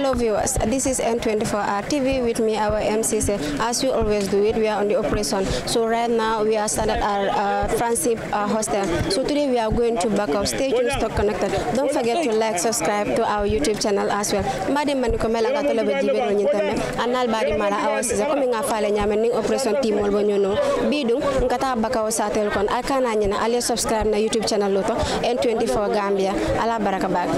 Hello viewers, this is N24R TV with me, our MCC. As we always do it, we are on the operation. So right now we are standing at our Friendship Hostel. So today we are going to Bakau. Stay tuned, stay connected. Don't forget to like, subscribe to our YouTube channel as well. Mbadi maniko mela ka tolo be jibe no nyintame. Anal badi mala awasize ko mi nga fale nyame ning operation team wol bo ñono. Bidum ngata Bakau satel kon akana nyina ali subscribe na YouTube channel loto N24 Gambia. Ala baraka bag.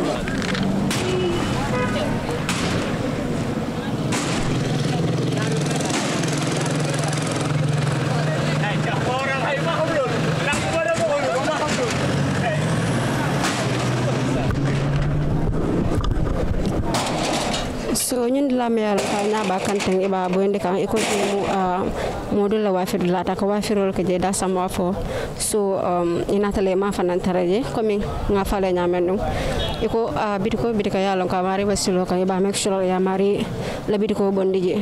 So ñun la mel na ba kanteng iba boende kan e ko modul la wafir la ta ko wafirol ke je da sama fo so inatale ma fanan taraje komi nga fale nyamen dum e ko bidiko yalon ka mari wasilo kan iba mek sure ya mari la bidiko bondije.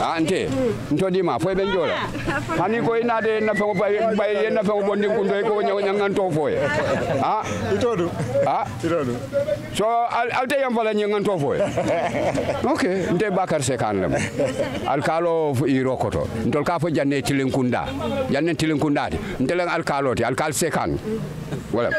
Ante ntodi ma foi benjola hani ko inade na fe bay na fe bondi kundo ko nyangan to foye itodu so alte yam fala nyangan to foye okay nte bakar sekan lam alkalo iro koto ntol ka fo janne tilinkunda de ntelen alkalo ti alkal sekan voilà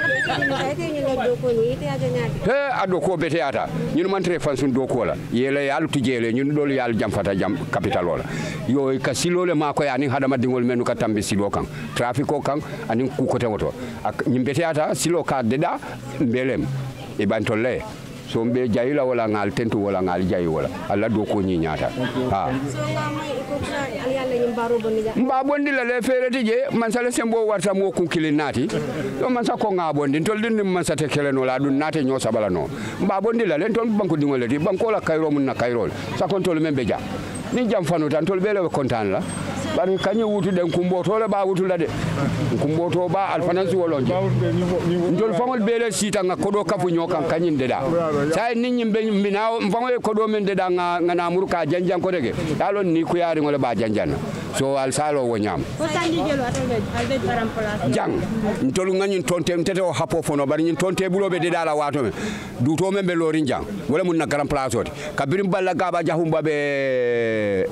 he ado ko beteata ñun man tre fan sun do ko la yele yal tujele ñun dol yal jam fata jam capital wala yo ka silole ma ko yani hadama dingol menu ka tambe silo kan trafic ko kan ani ku ko tewoto ak ñim beteata silo ka deda mbelem e bantolle so mbe jayila wala ngal tentu wala ngal jayi wala alla do ko ñi ñaata mba bondi la le fereti je man sala sembo warta mo kunkili nati do man sa ko ngabondi tol din man sa te keleno la dun nate ño sabala no mba bondi la len ton banko dingol di banko la kayro mun na kayrol sa kon tol membe ja ni jam fanu tan tol bele kontan la bari kanyi wutu den kumboto le ba wutu la de kumboto ba alfanansi wolonje ndol fangol bele sita nga kodo kafu nyokan kanyin de da sai nit nyimbe mbinaw fangol kodo men de da nga na muruka janjan ko dege dalon ni ku yari ngol ba janjan so al salo wonyam jang ndol ngani tonte mtete o hapo fono bari nyin tonte bulobe de dala wato men duto men be lorin jang wala mun na grand place oti kabirim balla gaba jahumba be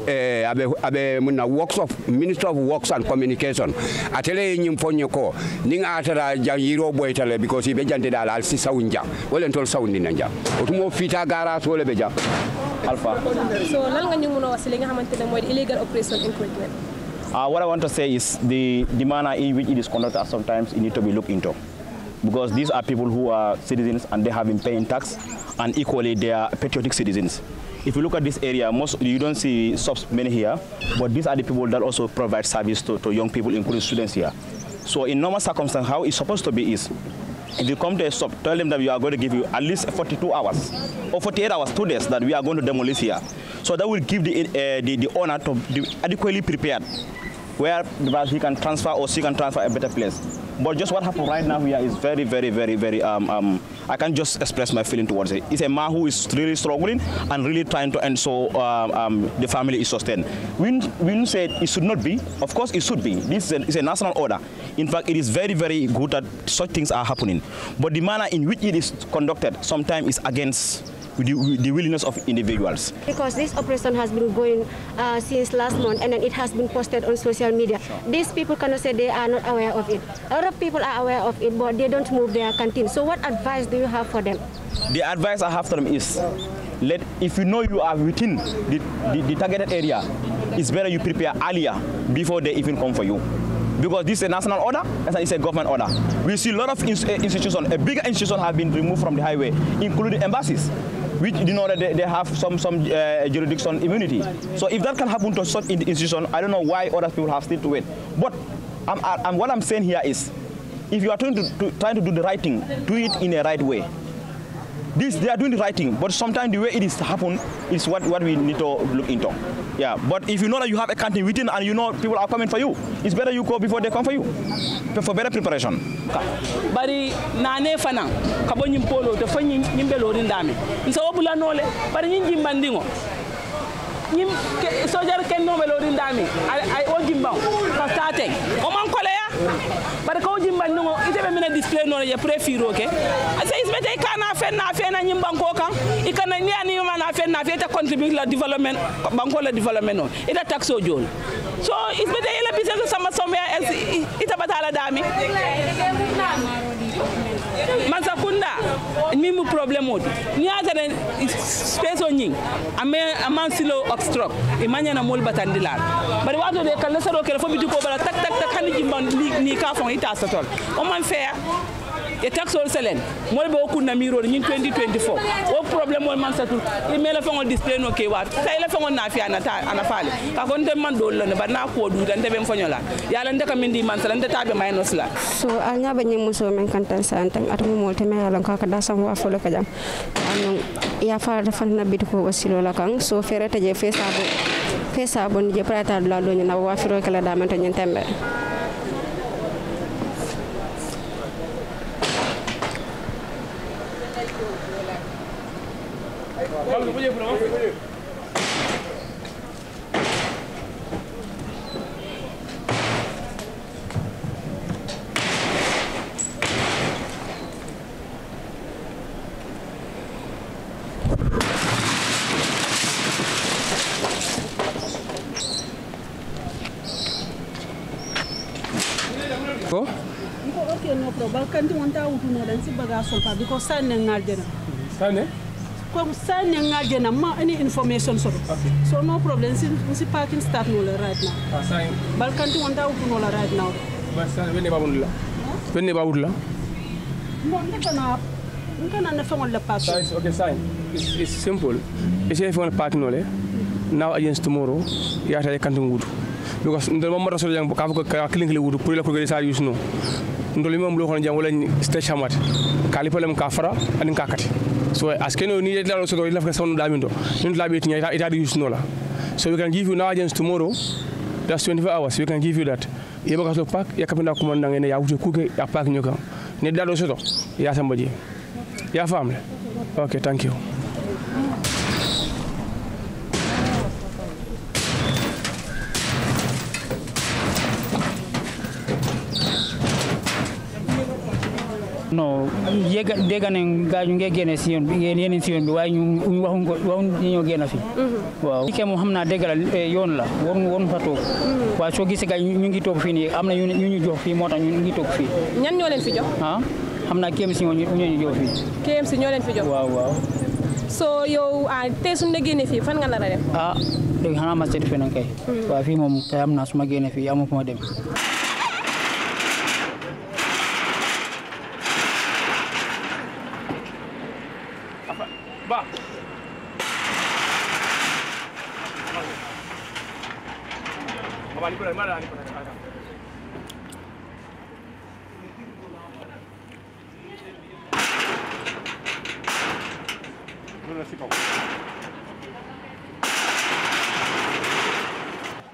abe mun na workshop Minister of Works and Communication atele nyim fonye ko ninga atara jayiro boytale because be jante dal al si sawunja wala tol sawundi nanja otumo fita gara so le beja alpha so lan nga ñu mëna wax ci li nga xamantene moy illegal operation encroachment. What I want to say is the manner in which it is conducted sometimes it need to be looked into, because these are people who are citizens and they have been paying tax, and equally they are patriotic citizens. If you look at this area, you don't see shops many here, but these are the people that also provide service to young people, including students here. So in normal circumstances, how it's supposed to be is, if you come to a shop, tell them that we are going to give you at least 42 hours or 48 hours, 2 days that we are going to demolish here. So that will give the owner to be adequately prepared, where he can transfer or she can transfer a better place. But just what happened right now here is very, very, very, very, I can't just express my feeling towards it. It's a man who is really struggling and really trying to end so the family is sustained. We say it should not be. Of course, it should be. This is a national order. In fact, it is very, very good that such things are happening. But the manner in which it is conducted sometimes is against the willingness of individuals. Because this operation has been going since last month, and then it has been posted on social media. These people cannot say they are not aware of it. A lot of people are aware of it, but they don't move their canteen. So what advice do you have for them? The advice I have for them is, if you know you are within the targeted area, it's better you prepare earlier before they even come for you. Because this is a national order, and it's a government order. We see a lot of institutions, a bigger institution have been removed from the highway, including embassies, which you know that they have some jurisdiction immunity. So if that can happen to such institution, I don't know why other people have still to wait. But what I'm saying here is, if you are trying to do the right thing, do it in a right way. They are doing the right thing, but sometimes the way it is happen is what we need to look into. Yeah, but if you know that you have a canteen within and you know people are coming for you, it's better you go before they come for you, for better preparation. Bari nane fana kabo nyimpolo to fanyi nyimbelo rindame nso obula nole bari nyimbandingo nyim sojar ken no melo rindame ay o jimba ko tate o man kole ya bari ko jimbandingo ite be mena display no ya prefiro ke asa isbete kana fe na nyimbanko kan ikana ni ani mana fe na fe ta contribute la development banko la development no ita taxo jol so isbete ila business sama somewhere else ita batala dami Mansakunda, mimu problem mode. Ni azare space onying. Aman silo obstruct. Imanya na mol batandila. Bari wato de kan lesaro kele fo bitu ko bala tak hani jimban ni ka fon ita satol. O man fair. E taxol selen. Mol be okuna miro ni 2024. O problem mol man satul. E mele fon display no ke wat. Tay la fon na fi ana fale. Ka kon te man dol ne ba na ko du tan be fonyola. Yalla ndeka mindi man sala ndeta be minus la. So anya ba nyimuso men kantan santan atumo molte me yalla ka da sam wa folo ka jam. Anu ya fa da fan na bit ko wasilo la kan so fereta je fesa bon je prata la do na wa firo kala da man tan tembe. Okay, no problem. Kanti wanta utuno dan si baga solpa because sa nengaljena. Sane? Comme sa nengaljena ma any information so. Okay. So no problem. Si parking start no right now. Ah, sign. Bal kanti wanta utuno right now. But sign when babundula. When babundula. No, nkana na fengol la pass. Okay, sign. It's simple. It's if on parking no le. Now against tomorrow, you have to kanti ngudu. Because the moment so young ka clean wood pour la ko sa use no ndol mom lo xon jang wala stage hamat kali problem ka fara adin ka kati so askeno ni la so la fa sonu damindo ñun la beti ita use no la so we can give you now against tomorrow that's 24 hours we can give you that yeba ka so pack ya kapenda ko man ngene ya wuté kuke ya pack ñoka ni dalo so ya sambaji ya famle okay thank you. No, dégg nañ gaañu ngeen génne si yoon bi yeneen si yoon bi waaye ñu waxuñ ñoo génn fi waaw kii moom xam naa dégg la yoon la woon fa toog waaye soo gisee gaañ ñu ngi toog fii nii am na ñu jox fii moo tax ñu ngi toog fii ñan ñoo leen fi jox xam naa KMC ñoo ñu jox fii KMC ñoo leen fi jox waaw so yow tey suñu la génne fii fan nga nar a dem léegi xanaa ma seeti feneen kay waaw fii moom kay am naa su ma génne fii amu fu ma dem Ba. Abali ko mala ani ko ta. Dona sikaw.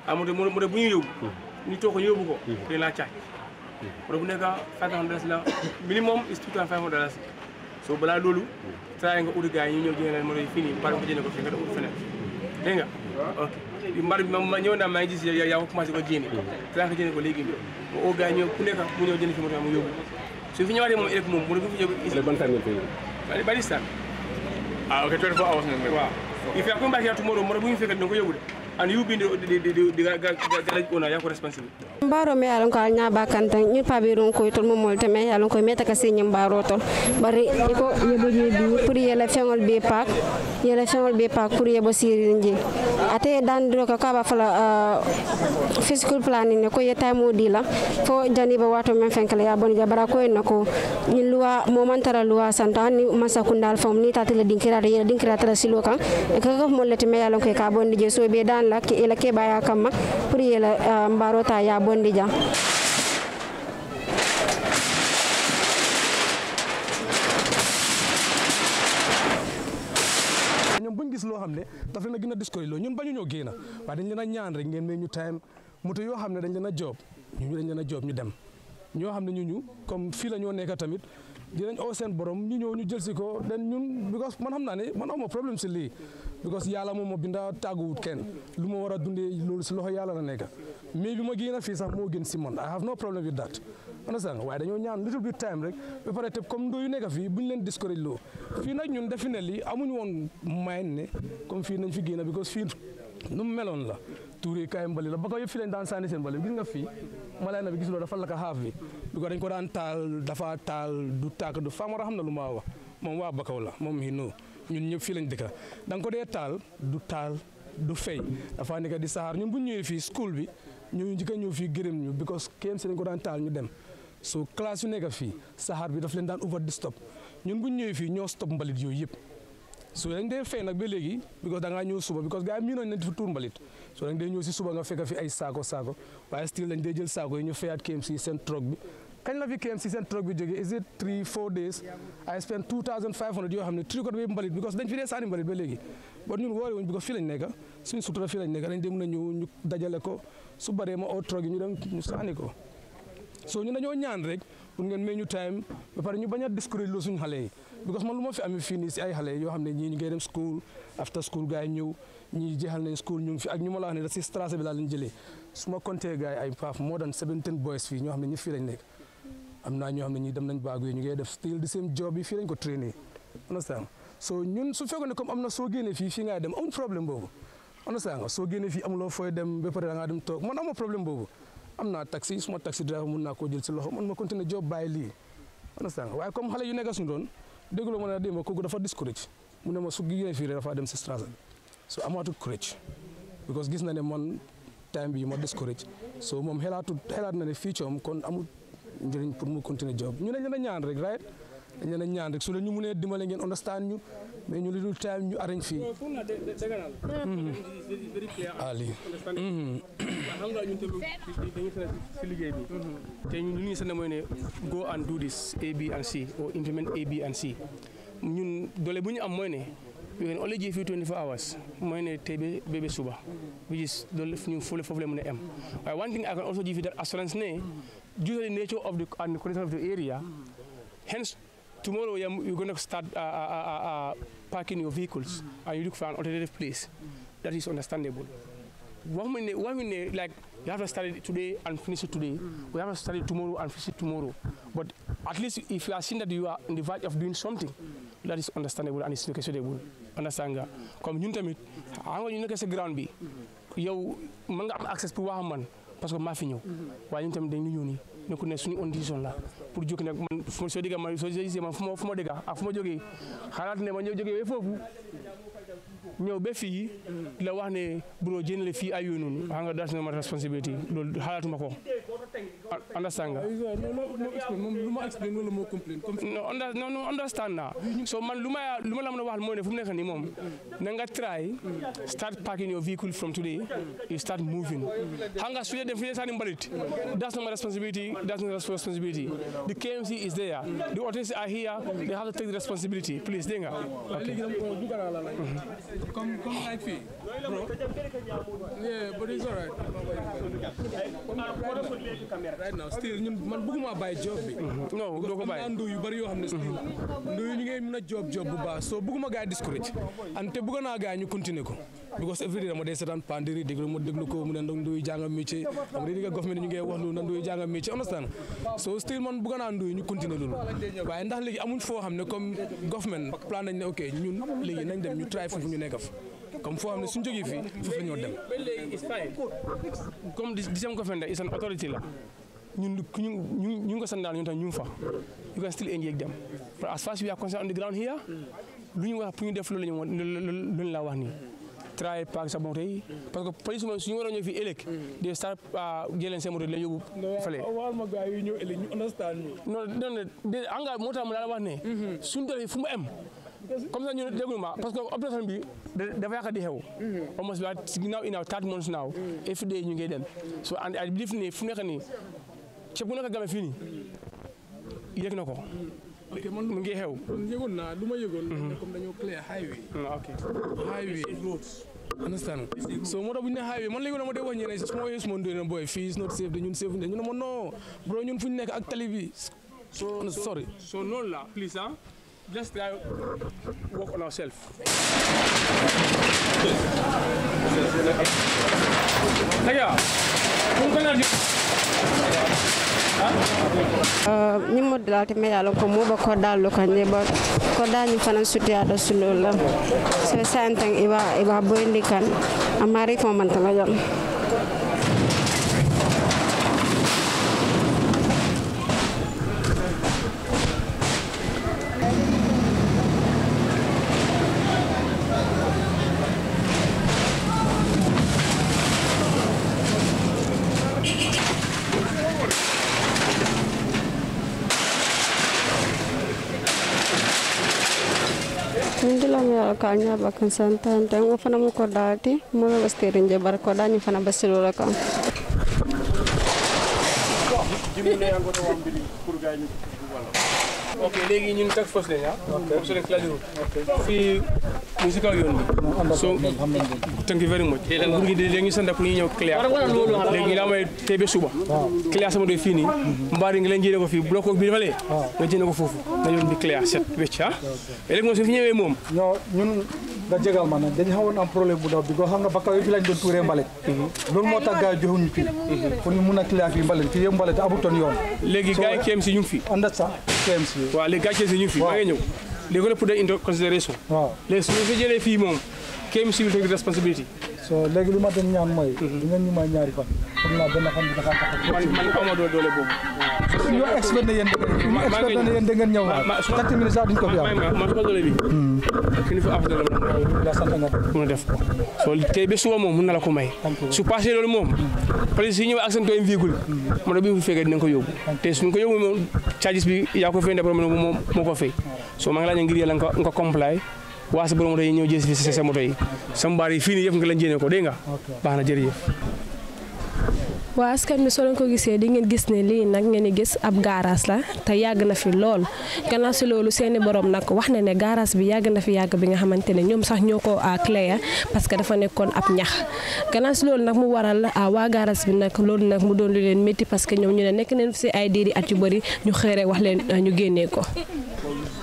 Amude mo bu ñu yob. Ni to ko yobu ko. Te la caaj. Pro bu neka $500 la minimum is $2,500. So bala lolu try nga uti gaay ñu ñëw jëne mo fini par ko jëne ko fi nga do feneen dégg nga ok mbar ma ñëw na ma ngi gis ya ko commencé ko jëne try nga jëne ko légui mo o gaay ñëw ku nekk mu ñëw jëne fi mo tam mu yóbbu su fi ñëwaatee moom rek moom mu ko fi ñëw ban tan nga fi bari stan ok 24 hours nga waaw il fait ko mbaki tomorrow mo bu ñu fekk do ko yóbbu And you being the garage owner, you are responsible. Mbaro me alon ko nya bakanta ñu pabirun ko to momol te me alon ko meta ka se ñim baro to bari ko yebo je bi pour yela fengol be pak pour yebo siri nji ate dan do ko ba fala physical planning ne ko yeta modi la fo jani ba wato men fenkale ya bon jabara ko en ko ni loi momantara loi santa ni masakundal fam ni tatele dinkira tara silo kan e ko mo lete me alon ko ka bon je so be dan la ke ela ke baya kamma pour yela mbaro ta ya bondi jam ñom buñu gis lo xamne daf leena gëna discourage lo ñun bañu ñoo gëna wa dañ leena ñaan rek ngeen may ñu time moto yo xamne dañ leena job ñu dem ñoo xamne ñu comme fi la ñoo nekk tamit dinañ o seen borom ñu ñëw ñu jël ci ko den ñun because man xamna ne man amoo problème ci li because yalla mo binda taguwut ken lu mo wara dundé lolu ci loxo yalla la nekk mais bima gëna fi sax mo gën ci man I have no problem with that understand waaye dañoo ñaan little bit time rek ba pare te comme ndo yu nekk fi buñ leen discourage lo fi nak ñun definitely amuñ won mayen ne comme fi nañ fi gëna because fi nu melon la touré kay mbali la Bakau yëpp fi lañ daan sànni seen mbali gis nga fi malay na bi gis lo dafa la ka xaaf bi because dañ ko daan taal dafa taal du tak du famara xam na lu ma wax moom waa Bakau la moom mi no ñun ñëpp fi lañ dëkk da nga ko dee taal du fay dafa nekk di saxaar ñun bu ñëwee fii school bi ñu njëkk a ñëw fii gërëm ñu because KMC dañ ko daan taal ñu dem so classe yu nekk fii saxaar bi daf leen daan over di stop ñun bu ñëwee fii ñoo stop mbalit yooyu yëpp so dañ dee fay nag ba léegi because da ngaa ñëw suba because gars yi miinoon nañ fi tuur mbalit so dañ dee ñëw si suba nga fekk fi ay saako waaye still dañ dee jël saako yi ñu fayaat KMC seen truck bi kañ la fi KMC seen truck bi jógee is it 3-4 days I spent 2500 yoo xam ne tri ko bi mbalit because dañ fi dee sànni mbalit ba léegi bon ñun woore wuñ because fii lañ nekk suñ sutura fii lañ nekk dañ dee mën a ñëw ñu dajale ko su baree ma oo truck yi ñu dem ñu sànni ko so ñu dañoo ñaan rek pour ngeen may ñu time ba pare ñu bañ a discourage loo suñu xale yi because man lu ma fi amee fii nii si ay xale yoo xam ne ñii ñu ngi dem school after school gars yi ñëw ñii jeexal nañ school ñu ngi fi ak ñu ma la wax ne da si strasé bi laa leen jëlee su ma compté gars yi ay paaf more than 17 boys fii ñoo xam ne ñi fii lañ nekk am naa ñoo xam ne ñii dem nañ baagu yi ñu ngi def still the same job yi fii lañ ko traîner understand so ñun su fekkoon ne comme am na soo génnee fii ngay dem amuñ problème boobu understand nga soo génnee fii amuloo fooy dem ba pare da ngaa dem toog man amoo problème boobu am naa taxi suma taxi driver mun naa koo jël si loxo man ma continuer job bàyyi lii understand nga waaye comme xale yu nekk suñu doon dégguloo ma ne démb kooku dafa discourage mu ne ma su génnee fii rek dafa dem si Strasbourg so amaatu courage because gis na ne man time bi ma discourage so moom xelaat na ne fii coom kon amul njëriñ pour mu continuer job ñu ne leen a ñaan rek right dañ leen a ñaan rek su leen ñu mënee dimbale ngeen understand ñu mais ñu li dul time ñu arrange fii ali xam nga ñun tamit dañu si liggéey bi te ñun li ñu seen mooy ne go and do this A B and C or implement A B and C ñun doole bu ñu am mooy ne we can only give you 24 hours mooy ne tey ba suba which is doole ñu foofu la mën a am waaye one thing I can also give you that assurance ne due to the nature of the and the condition of the area hence tomorrow you're going to start parking your vehicles and you look for an alternative place. That is understandable. One minute, like you have to start it today and finish it today. We have to start it tomorrow and finish it tomorrow. But at least if you are seeing that you are in the verge of doing something, that is understandable and it's negotiable. Understand nga? Comme ñun tamit, xam nga ñu nekk sa ground bi, yow mën nga am access pour wax man parce que maa fi ñëw. Waaye ñun tamit dañu ñëw nii. ne ko ne suñu condition la pour jóg nag man soo dégg man soo gisee man fu ma dégg ak fu ma jógee xalaat ne ma ñëw jógee ba foofu ñëw ba fii la wax ne bro jëndale fii ay yooyu noonu xam nga that's not my responsibility loolu xalaatuma ko understand nga no understand naa so man lu ma la mën a wax mooy ne fu mu nekk nii moom na nga try start parking your vehicle from today you start moving xam nga su dee dem fi sànni mbalit that's not my responsibility that's not my responsibility the KMC is there the authorities are here they have to take the responsibility please dégg nga Come like fee, bro. Yeah, but it's alright. Right now, still, man bëgguma bàyyi job bi. No, doo ko bàyyi. Ndu yu bari yoo xam ne still. Ndu ñu ngi mën a job bu baax. So bëgguma gaay discourage. Ante bëgg naa gaay ñu continuer ko. Because every day dama dee seetaan pandiri déglu ko mu ne ndu yu jàng métier. Am di nga government ñu ngi wax lu ndu yu jàng métier, understand? So still man bëgg naa ndu ñu continuer loolu. Waaye ndax léegi amuñ foo xam ne comme government plan nañ ne ok ñun léegi nañ dem ñu try foofu ñu nekk fa comme foo xam ne suñu jógee fii foofu la ñoo dem. comme di sem ko fende is an authority la ñun ñu ko sandaal ñun tam ñu fa you can still engage them but as far as we are concerned on the ground here lu ñu wax pour ñu def loolu ñu la wax nii try park sa moto yi parce que police moom suñu waroon ñëw fii ëllëg de start jëleen seen moto di leen yóbbu fale wal ma gars yi ñëw ëllëg ñu understand ñu non anga moo tax mu la wax ne suñu def fu mu em comme ça ñu déglu ma parce que opération bi dafa yàq di xew almost now in our 30 months now every day ñu ngi dem so and I believe ne fu nekk nii ceeb bu nekk game fii nii yëg na ko mu ngi xew yëgoon naa lu ma yëgoon comme dañoo clear highway roads understand so moo tax bu ñu ne highway man léegi ma dee wax ñeneen su ma waxee suma ndoy boy fii is not safe de ñun safe de ñu ne ma non bro ñun fu ñu nekk ak tali bi sorry so noonu la please let's try work on ourselves. ni mo dalati me yalo ko mo ba ko dalu kan ne ba ko dañu fana sutiya da sulola so santang iba boyndi kan amari fo man tan jam kanya bakan santan tango fana mo ko dati mo ba steering je bar ko dani fana basilo la kam ok léegi ñun tax force lañ so len classé fi mu ci kaw yoon bi so thank you very much nguur gi dañuy sant pour ñu ñëw clear léegi la may tebe suba clear sama doy fini mbaari ngi leen jëne ko fi bloc bi falé nga jëne ko fofu na yoon bi clear set wecc léegi mo su fi ñëwé mom ñun nga jégal man dañ xawon am problème bu daw bi go xam nga Bakau fi lañ doon touré mbalit loolu moo tax gaay joxuñu fi pour ñu mëna clear fi mbalit fi mbalit amutoon yoon léegi gaay KMC ñu fi andat sa KMC waaw léegi gàcce si ñu fi maa ngi ñëw léegi la pour day into consideration waaw léegi su ñu fi jëlee fii moom KMC will take responsibility so léegi li ma doon ñaan mooy di ngeen ñu may ñaari fan xam naa benn xam dafa tax man ama doole boobu ñu expert na yéen da ngeen ñëw 30 minutes duñ ko fi am ma ko doole bi ki ñu fi afdal la sant nga mu def ko so tey ba suba moom mun na la ko may su passé loolu moom police yi ñëw accent to véhicule mo do bi fu fekkee dinañ ko yóbbu te suñ ko yóbbu moom charges bi yaa ko fay ndé problème moom moo ko fay so maa ngi laaj ngir yàlla nga comply waa sa borom moto yi ñëw jël fi sa moto yi sa mbaar yi fii nii yëpp nga leen jéene ko dégg nga baax na jërëjëf waa askan bi soo leen ko gisee di ngeen gis ne lii nag ngeen di gis ab garage la te yàgg na fi lool gannaaw si loolu seeni borom nag wax na ne garage bi yàgg na fi yàgg bi nga xamante ne ñoom sax ñoo ko clé parce que dafa nekkoon ab ñax gannaaw si loolu nag mu waral waa garage bi nag loolu nag mu doon lu leen métti parce que ñoom ñu ne nekk neen si ay diiri at yu bëri ñu xëy wax leen ñu génnee ko.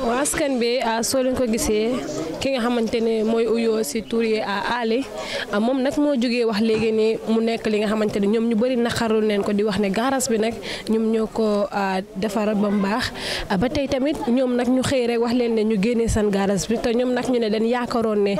waa askan bi soo leen ko gisee ki nga xamante ne mooy uyoo si tur yi Ali moom nag moo jógee wax léegi ni mu nekk li nga xamante ne ñoom ñu bëri naqarul neen ko di wax ne garage bi nag ñoom ñoo ko defar ba mu baax ba tey tamit ñoom nag ñu xëy rek wax leen ne ñu génnee seen garage bi te ñoom nag ñu ne dañ yaakaaroon ne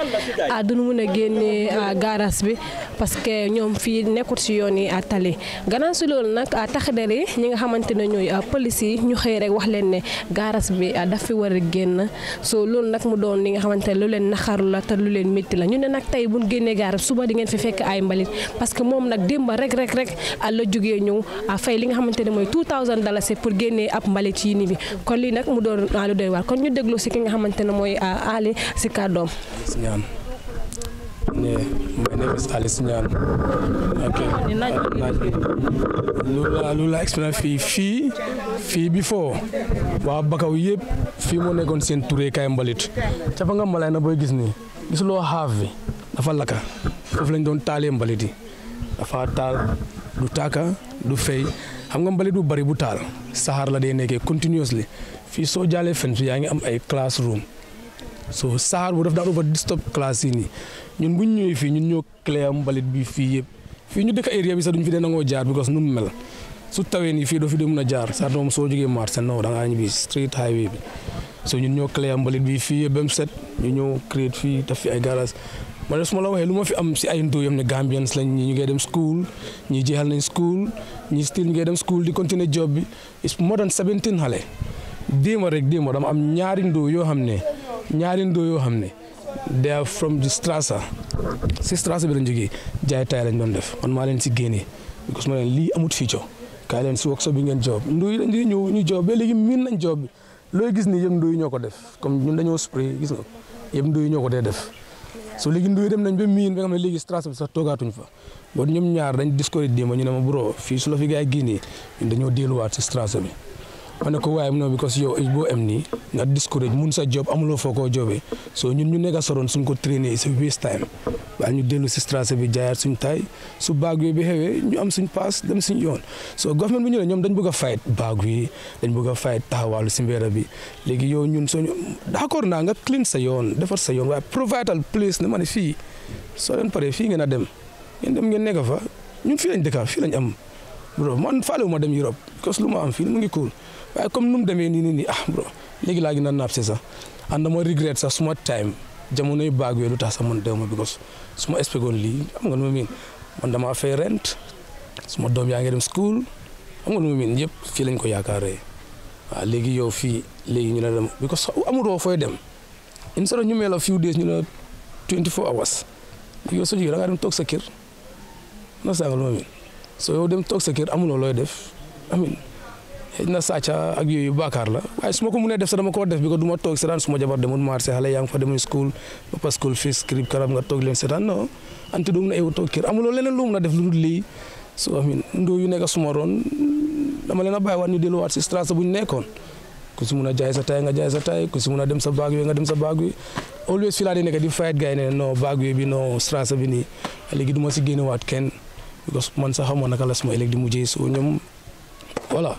duñu mën a génnee garage bi parce que ñoom fii nekkut si yoon yi tali gannaaw si loolu nag tax dere ñi nga xamante ne ñooy police yi ñu xëy rek wax leen ne garage bi daf fi war a génn so loolu nag mu doon li nga xamante ne lu leen naxaru la te lu leen métti la ñu ne nag tey buñ génnee garage suba di ngeen fi fekk ay mbalit parce que moom nag démba rek la jógee ñëw fay li nga xamante ne mooy $2000 pour génnee ab mbalit yi ni bi kon lii nag mu doon lu doy waar kon ñu déglu si ki nga xamante ne mooy Ali si kàddoom. My name is Ali Sunyan. Okay. Lula explain fii before waa Bakau yëpp fii moo nekkoon seen turé kay mbalit ca fa nga malay na booy gis nii gisuloo xaaf bi dafa lakka foofu lañ doon taalee mbalit yi dafa taal du taaka du fay xam nga mbalit bu bari bu taal saxaar la day nekkee continuously fii soo jaalee fen fi yaa ngi am ay classroom so saxaar bu daf daan over stop classe yi nii ñun bu ñu ñëwee fii ñun ñoo clé mbalit bi fii yëpp fii ñu dëkk area bi sax duñ fi dee nangoo jaar because nu mu mel su tawee nii fii doo fi dee mën a jaar sax doom soo jógee marché non da ngaa ñibbi street highway bi so ñun ñoo clé mbalit bi fii yëpp ba mu set ñu ñëw créer fii def fi ay garage ma ne su ma la waxee lu ma fi am si ay ndóo yam ne Gambians lañ ñi ñu ngi dem school ñi jeexal nañ school ñi still ñu ngi dem school di continuer job bi it's more than 17 xale déema dama am ñaari ndóo yoo xam ne they are from the Strasa si Strasa bi lañ jógee jaay taay lañ doon def man maa leen si génnee because ma leen lii amut future kaay leen si workshop bi ngeen job ndóo yi dañ di ñëw ñu job ba léegi miin nañ job bi looy gis ni yëpp ndóo yi ñoo ko def comme ñun dañoo spray gis nga yëpp ndóo yi ñoo ko dee def so léegi ndóo yi dem nañ ba miin ba nga xam ne léegi Strasa bi sax toogaatuñ fa bon ñoom ñaar dañ discourage démb ñu ne ma bro fii su la fi gaay génnee ñun dañoo delluwaat si Strasa bi ma ne ko waaye non because yow boo am nii nga discourage mun sa job amuloo foo koo jobee so ñun ñu nekk a soroon suñ ko traîner c'est waste time waaye ñu dellu si Strasa bi jaayaat suñ taay su baag yooyu bi xewee ñu am suñ paas dem suñ yoon so government bi ñu ne ñoom dañ bëgg a fight baag yi dañ bëgg a fight taxawaalu si mbéera bi léegi yow ñun soo d'accord naa nga clean sa yoon defar sa yoon waaye provital place ne ma ne fii soo leen paree fii ngeen a dem ngeen nekk fa ñun fii lañ dëkka fii lañ am bro man faale wu ma dem Europe because lu ma am fii mu ngi cool waaye comme nu mu demee nii bro léegi laa gën a naab si sax and dama regret sax suma time jamonoy baag yooyu lu tax sax man dew ma because suma expectoon lii xam nga nu ma miin man dama fay rent suma doom yaa ngi dem school xam nga nu ma miin yëpp fii lañ ko yaakaaree waaw léegi yow fii léegi ñu la dem because amuloo fooy dem instead of ñu mel a few days ñu la 24 hours léegi yow soo jógee da ngaa dem toog sa kër na sànga lu ma miin so yow dem toog sa kër amuloo looy def amin xëy na sàcca ak yooyu baakaar la waaye su ma ko mënee def sax dama ko war def bi ko du ma toog seetaan suma jabar demul marché xale yaa ngi fa demuñ school ba pas school fii script karab nga toog leen seetaan non anti doo mun a ewu toog kër amuloo leneen lu mun a def lu dul lii so amin ndóo yu nekk suma roon dama leen a bàyyi waat ñu delluwaat si Strasa bu ñu nekkoon ku si mun a jaay sa taay nga jaay sa taay ku si mun a dem sa baag yooyu nga dem sa baag yi always fii laa di nekk di fight gars yi ne non baag yooyu bi non Strasa bi nii léegi du ma si génnewaat kenn because man sax xamoon naka la suma ëllëg di mujjee so ñoom voilà.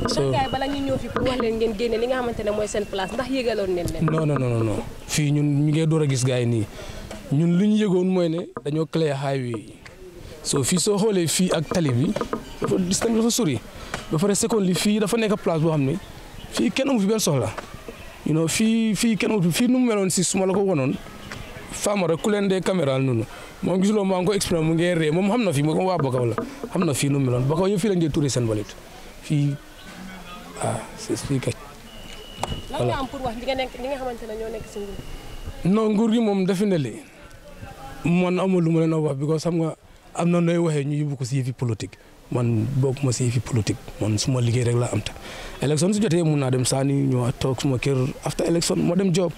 so gars yi bala ñu ñëw fi pour wax leen ngeen génne li nga xamante ne mooy seen place ndax yëgaloon nañ leen. non fii ñun ñu ngi door a gis gars yi nii ñun lu ñu yëgoon mooy ne dañoo clear highway yi so fii soo xoolee fii ak tali bi dafa distance dafa sori ba pare seconde li fii dafa nekk place boo xam ne fii kenn amu fi benn soxla fii kenn amu fi fii nu mu meloon si suma la ko wonoon faama rek ku leen dee caméra noonu moom gisuloo maa ngi ko expliqué mu ngi ree moom xam na fii moo ko waa Bakau la xam na fii nu mu meloon Bakau yëpp fii lañ dee tuuree seen balit fii c'est fii kay. lan nga am pour wax li nga xamante ne ñoo nekk si nguur. non nguur gi moom defe na li man amul lu ma leen a wax because xam nga am na nooy waxee ñu yóbbu ko si yëfi politique man bokk ma si yëfi politique man suma liggéey rek laa am ta élection su jotee mun naa dem saani ñëwaat toog suma kër after élection moo dem job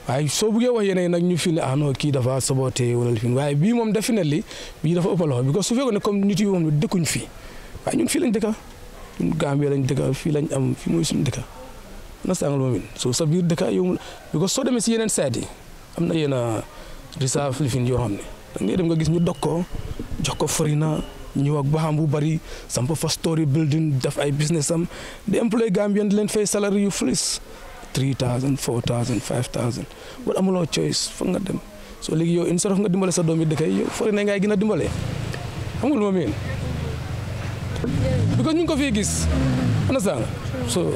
waaye soo buggee wax yeneen nag ñu fi ne non kii dafa saboté wala fi waaye bii moom defe na li bii dafa ëpp loxo because su fekkoon ne comme nit yi moom dëkkuñ fii waaye ñun fii lañ dëkka ñun Gambie lañ dëkka fii lañ am fii mooy suñu dëkka na sàngal moomin so sa biir dëkka yow because soo demee si yeneen site yi am na yenn reserve lifin yoo xam ne da ngay dem nga gis ñu dog ko jox ko farina ñëw ak baxam bu bari samp fa story building def ay business am di employé Gambien di leen fay salary yu flis 3,000 4,000 5,000 wala amuloo choice foog nga dem so léegi yow instead of nga dimbale sa doom yi dëkk yi yow farina ngay gën a dimbale xam nga lu ma meen because ñu ngi ko fii gis understand so